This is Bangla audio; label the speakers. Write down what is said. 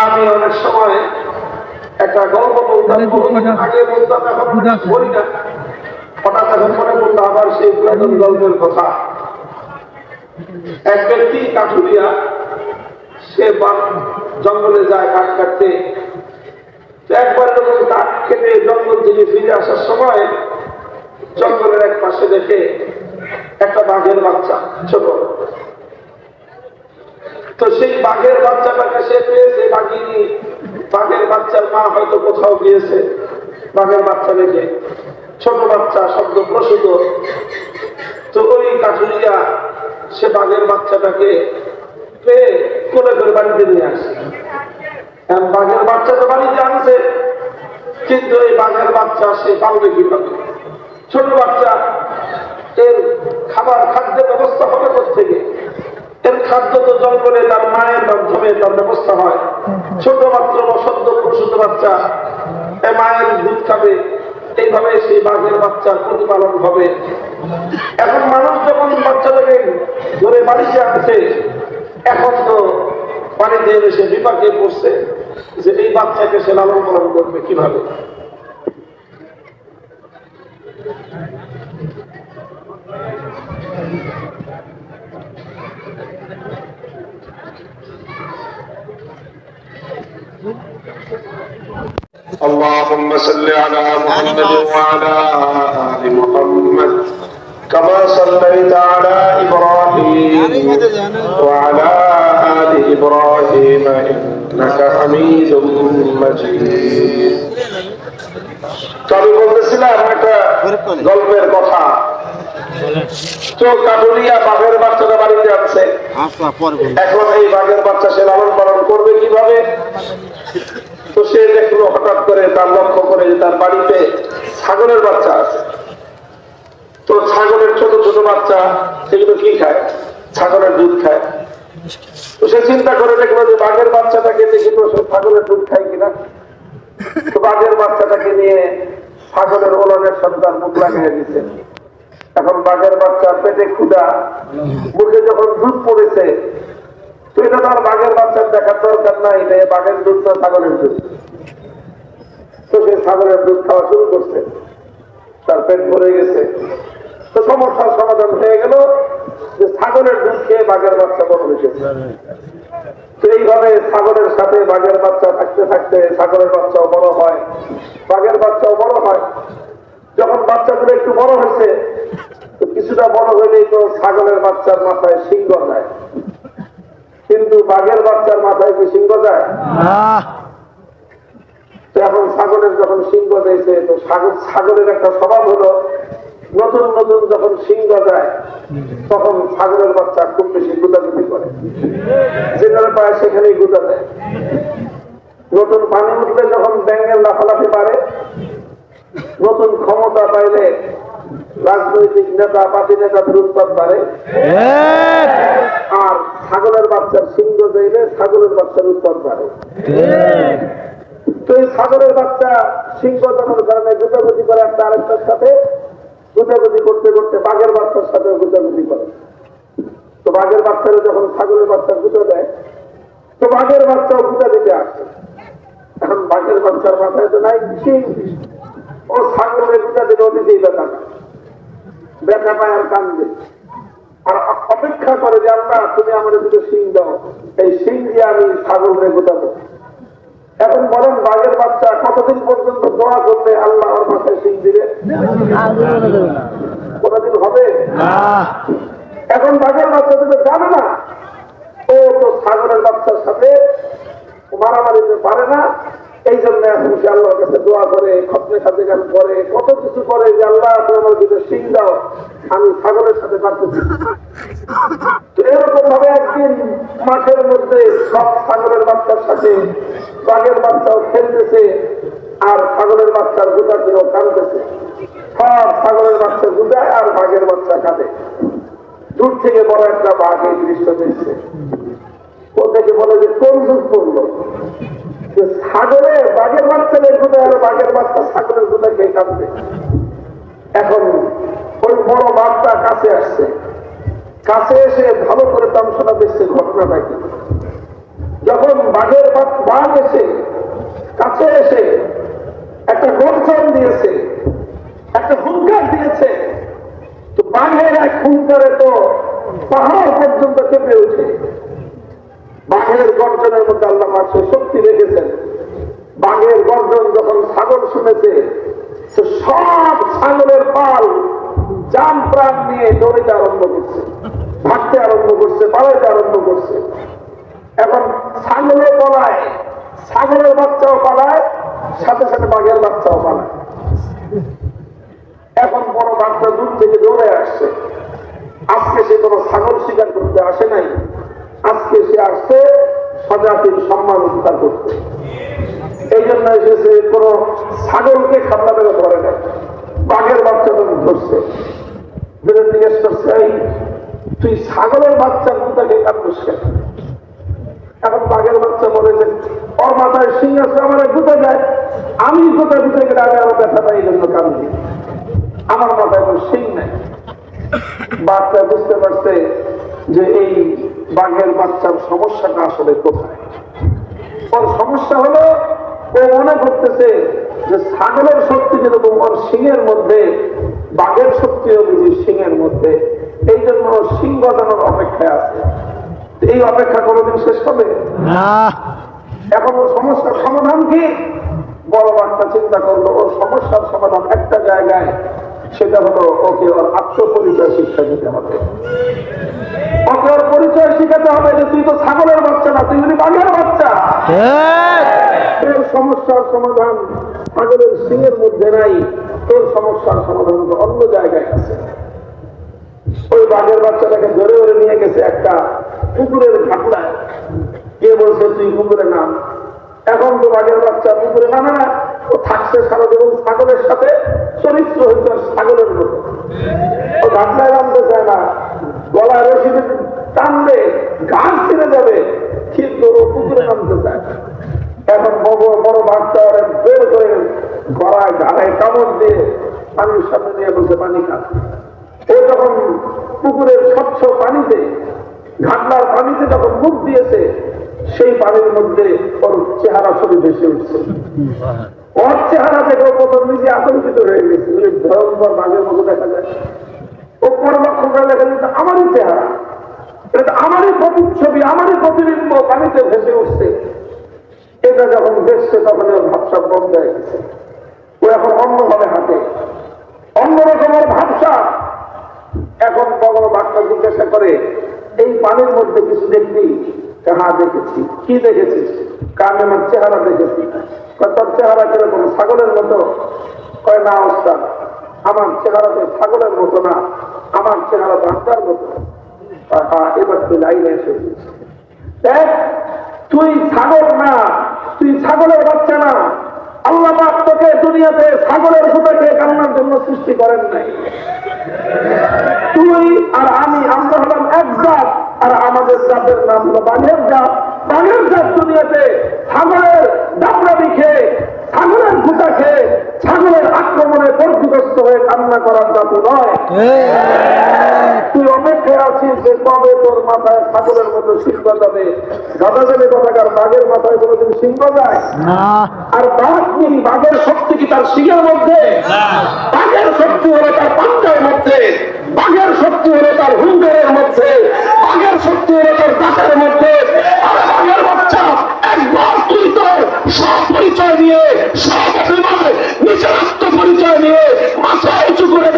Speaker 1: আমি অনেক সময় একটা গল্প বলতাম, আগে বলতাম, এখন বলি না। হঠাৎ এখন মনে পড়লো আবার সেই পুরাতন গল্পের কথা। এক ব্যক্তি কাঠুরিয়া, সে জঙ্গলে যায় কাঠ কাটতে। একবার যখন কাঠ কেটে জঙ্গল থেকে ফিরে আসার সময় জঙ্গলের এক পাশে দেখে একটা বাঘের বাচ্চা, ছোট। তো সেই বাঘের বাচ্চাটাকে সে পেয়েছে। বাঘের বাচ্চার মা হয়তো কোথাও গিয়েছে, বাঘের বাচ্চা রেখে, ছোট বাচ্চা, শব্দ প্রসূত। তো ওই কাঠুরিয়া সে বাঘের বাচ্চাটাকে পেয়ে কোলে করে বাড়িতে নিয়ে আসে। বাঘের বাচ্চা তো বাড়িতে আনছে, কিন্তু এই বাঘের বাচ্চা সে পালবে কিভাবে? ছোট বাচ্চা, এর খাদ্যের ব্যবস্থা হবে কোথেকে? এর খাদ্য তো জঙ্গলে তার মায়ের মাধ্যমে তার ব্যবস্থা হয়। ছোট মাত্র সদ্য প্রসূত বাচ্চা মায়ের দুধ খাবে, এইভাবে সেই বাঘের বাচ্চার প্রতিপালন হবে। এখন মানুষ যখন বাচ্চাটাকে ধরে বাড়িতে আনছে, এখন তো বাড়িতে এসে বিপাকে পড়ছে যে এই বাচ্চাকে সে লালন পালন করবে কিভাবে। اللهم صل على محمد وعلى آل محمد كما صليت على إبراهيم وعلى آل إبراهيم إنك حميد مجيد। আমি বলতেছিলাম একটা গল্পের কথা। তো কাঠুরিয়া বাঘের বাচ্চাটা বাড়িতে আছে। এখন এই বাঘের বাচ্চা সে লালন পালন করবে কিভাবে? তো সে দেখলো হঠাৎ করে, তার লক্ষ্য করে যে তার বাড়িতে ছাগলের বাচ্চা আছে। তো ছাগলের ছোট ছোট বাচ্চা সেগুলো কি খায়? ছাগলের দুধ খায়। তো সে চিন্তা করে দেখলো যে বাঘের বাচ্চাটাকে দেখি তো ছাগলের দুধ খায় কিনা। তো বাঘের বাচ্চাটাকে নিয়ে ছাগলের ওলনের সাথে তার মুখ লাগিয়ে দিচ্ছে। এখন বাঘের বাচ্চা পেটে ক্ষুধা, মুখে যখন দুধ পড়েছে, তো এটা তার বাঘের বাচ্চার দেখার দরকার নাই, এটা বাঘের দুধ না ছাগলের দুধ। তো সে ছাগলের দুধ খাওয়া শুরু করছে, তার পেট ভরে গেছে। তো সমস্যার সমাধান হয়ে গেল যে ছাগলের দুধ খেয়ে বাঘের বাচ্চা বড় হয়েছে। তো এইভাবে ছাগলের সাথে বাঘের বাচ্চা থাকতে থাকতে ছাগলের বাচ্চাও বড় হয়, বাঘের বাচ্চাও বড় হয়। যখন বাচ্চাগুলো একটু বড় হয়েছে, তো কিছুটা বড় হইলেই তো ছাগলের বাচ্চার মাথায় সিংহ যায়, কিন্তু বাঘের বাচ্চার মাথায় কি সিংহ যায়? তো এখন ছাগলের যখন সিংহ দিয়েছে, তো ছাগলের একটা স্বভাব হলো নতুন নতুন যখন সিংহ যায় তখন ছাগলের বাচ্চা খুব বেশি গুতাগুতি করে, যেখানে পায় সেখানেই গুতা দেয়। নতুন পানি উঠলে যখন ব্যাঙের লাফালাফি পারে, নতুন ক্ষমতা পাইলে রাজনৈতিক নেতা পার্টি নেতাদের উৎপাদ বাড়ে। আর ছাগলের বাচ্চার সিংহ যাইলে ছাগলের বাচ্চার উৎপাদ বাড়ে। তো এই ছাগলের বাচ্চা সিংহ জন্মের কারণে গুতাগুতি করে একটা আরেকটার সাথে, গুতাগুতি করতে করতে বাঘের বাচ্চার সাথে গুতাগুতি করে। তো বাঘের বাচ্চারা যখন ছাগলের বাচ্চা গুঁতো দেয়, তো বাঘের বাচ্চাও গুঁতা দিতে আসে। এখন বাঘের বাচ্চার মাথায় তো নাই সিং, ও ছাগলের গুঁতা দিতে অতিথি ব্যথা পায় আর কান্দে, আর অপেক্ষা করে যে আল্লাহ তুমি আমার দুটো সিং দাও, এই সিং দিয়ে আমি ছাগলরে গুঁতাবো। এখন বলেন বাঘের বাচ্চা কতদিন পর্যন্ত দোয়া করলে আল্লাহ আমার মাথায় সিং দিবে? কোনদিন হবে? এখন বাঘের বাচ্চা তুমি জানে না, ও তো ছাগলের বাচ্চার সাথে মারামারিতে পারে না। এই জন্য এখন সে আল্লাহর কাছে দোয়া করে, খতমে খাতে গান করে, কত কিছু করে যে আল্লাহ তুমি আমার দুটো সিং দাও, আমি ছাগলের সাথে পারতেছি। তো এরকম ভাবে একদিন মাঠের মধ্যে সব ছাগলের বাচ্চার সাথে বাঘের বাচ্চাও খেলতেছে, আর ছাগলের বাচ্চার গুতাতেও কাঁদতেছে। সব ছাগলের বাচ্চা গুতায় আর বাঘের বাচ্চা কাঁদে। দূর থেকে বড় একটা বাঘ এই দৃশ্য দেখছে, ও দেখে বলে যে কোন যুগ করলো ছাগলে বাঘের বাচ্চা গুতায় আর বাঘের বাচ্চা ছাগলের গুতা খেয়ে কাঁদবে। এখন ওই বড় বাঘটা কাছে আসছে, কাছে এসে ভালো করে তামসাটা দেখছে ঘটনাটা কি। যখন বাঘ এসে কাছে এসে একটা গর্জন দিয়েছে, একটা হুঙ্কার দিয়েছে, তো বাঘের এক হুঙ্কারে তো পাহাড় পর্যন্ত কেঁপে উঠে। বাঘের গর্জনের মধ্যে আল্লাহ পাক শক্তি রেখেছেন। বাঘের গর্জন যখন ছাগল শুনেছে, তো সব ছাগলের পাল জান প্রাণ নিয়ে দৌড়িতে আরম্ভ করছে, ভাগতে আরম্ভ করছে, পালাইতে আরম্ভ করছে। এখন ছাগলও পালায়, ছাগলের বাচ্চাও পালায়, সাথে সাথে বাঘের বাচ্চাও পালায়। এখন বড় বাঘটা দূর থেকে দৌড়ে আসছে। আজকে সে কোনো ছাগল শিকার করতে আসে নাই, আজকে সে আসছে স্বজাতির সম্মান উদ্ধার করতে। এই জন্য এসেছে, কোন ছাগলকে খাবলা বেড়ে ধরে নেয়, বাঘের বাচ্চা তুমি ধরছে, বেড়ে জিজ্ঞেস করছে, তুই ছাগলের বাচ্চার কোথাকে কান্দুস কেন? এখন বাঘের বাচ্চা বলে যে ওর মাথায় সিং আছে, আমার গুতে যায়, আমি গোটা দিতে গেলে আমি আরো ব্যথা পাই, এই জন্য কান্দি, আমার মাথায় কোনো সিং নাই। বাঘটা বুঝতে পারছে যে এই বাঘের বাচ্চার সমস্যাটা আসলে কোথায়। ওর সমস্যা হলো, ও মনে করতেছে যে ছাগলের শক্তি যেরকম ওর সিংহের মধ্যে, বাঘের শক্তিও বুঝি সিংহের মধ্যে, এই জন্য সিং গজানোর অপেক্ষায় আছে। এই অপেক্ষা কোনোদিন শেষ হবে না। এখন ওর সমস্যার সমাধান কি? বড় বাচ্চা চিন্তা করলো, ওর সমস্যার সমাধান একটা জায়গায়, সেটা হলো ওকে ওর আত্মপরিচয় শিক্ষা দিতে হবে। ওকে ওর পরিচয় শিখাতে হবে যে তুই তো ছাগলের বাচ্চা না, তুই যদি বাঘের বাচ্চা। তোর সমস্যার সমাধান ছাগলের সিংহের মধ্যে নাই, তোর সমস্যার সমাধান অন্য জায়গায় আছে। ওই বাঘের বাচ্চাটাকে ধরে ধরে নিয়ে গেছে একটা পুকুরের ঘাটলায়। কে বলছে তুই পুকুরে নাম? এখন তো বাঘের বাচ্চা পুকুরে নামে না, ও থাকছে সারা জীবন ছাগলের সাথে, চরিত্র হইতে ছাগলের মতো। ও ঘাটলায় নামতে চায় না, গলায় রশি টানবে ঘাস ছিঁড়ে যাবে, কিন্তু ও পুকুরে নামতে চায়। এখন বড় বাচ্চা বের করে গলায় ঘাড়ায় কামড় দিয়ে পানির সামনে নিয়ে বলছে পানি খান। ও যখন পুকুরের স্বচ্ছ পানিতে, ঘাটলার পানিতে যখন মুখ দিয়েছে, সেই পানির মধ্যে ওর চেহারা ছবি ভেসে উঠছে। ওর চেহারা দেখে প্রথম নিজে আতঙ্কিত হয়ে গেছে, ভয়ঙ্কর বাঘের মতো দেখা যায়। ও পরলক্ষ করে দেখা যাচ্ছে আমারই চেহারা, এটা আমারই প্রতিচ্ছবি, আমারই প্রতিবিম্ব পানিতে ভেসে উঠছে। এটা যখন দেখছে তখন ওর ভাবসাব বন্ধ হয়ে গেছে। ও এখন অন্যভাবে হাঁটে, অন্যরকমের ভাবসা। এখন বড় বাঘটা জিজ্ঞাসা করে, এই পানির মধ্যে কিছু দেখবি? হ্যাঁ দেখেছি। কি দেখেছিস? কারণ আমার চেহারা দেখেছি। তোর চেহারা কিরকম? ছাগলের মতো? কয় না ওস্তাদ, আমার চেহারা তো ছাগলের মতো না, আমার চেহারা বাচ্চার মতো। এবার তুই লাইনে এসে দেখ, তুই ছাগল না, তুই ছাগলের বাচ্চা না। আল্লাহ পাক তোকে দুনিয়াতে ছাগলের সুতাকে কান্নার জন্য সৃষ্টি করেন নাই। তুই আর আমি, আমরা হলাম এক জাত, আর আমাদের জাতের নাম হলো বাঘের জাত। বাঘের জাত দুনিয়াতে ছাগলের ডাবরাবি খেয়ে, ছাগলের ভুতা খেয়ে, ছাগলের আক্রমণে পর্যগ্রস্ত হয়ে কান্না করার জাতি নয়। তুই অপেক্ষায় আছিস যে কবে তোর মাথায় ছাগলের মতো সিংহ যাবে। গাদা যাবে কথাকার, বাঘের মাথায় কোনোদিন সিংহ যায় না। আর বাঘ কি, বাঘের শক্তি কি তার সিংহের মধ্যে? বাঘের শক্তি হলো তার পাঞ্জার মধ্যে, বাঘের শক্তি হলো তার হুঙ্কারের মধ্যে, বাঘের শক্তি হলো তার দাঁতের মধ্যে। আর বাঘের বাচ্চা একবার তুই তোর সব পরিচয় নিয়ে, সব অভিমান, নিজের আত্মপরিচয় নিয়ে মাথা উঁচু করে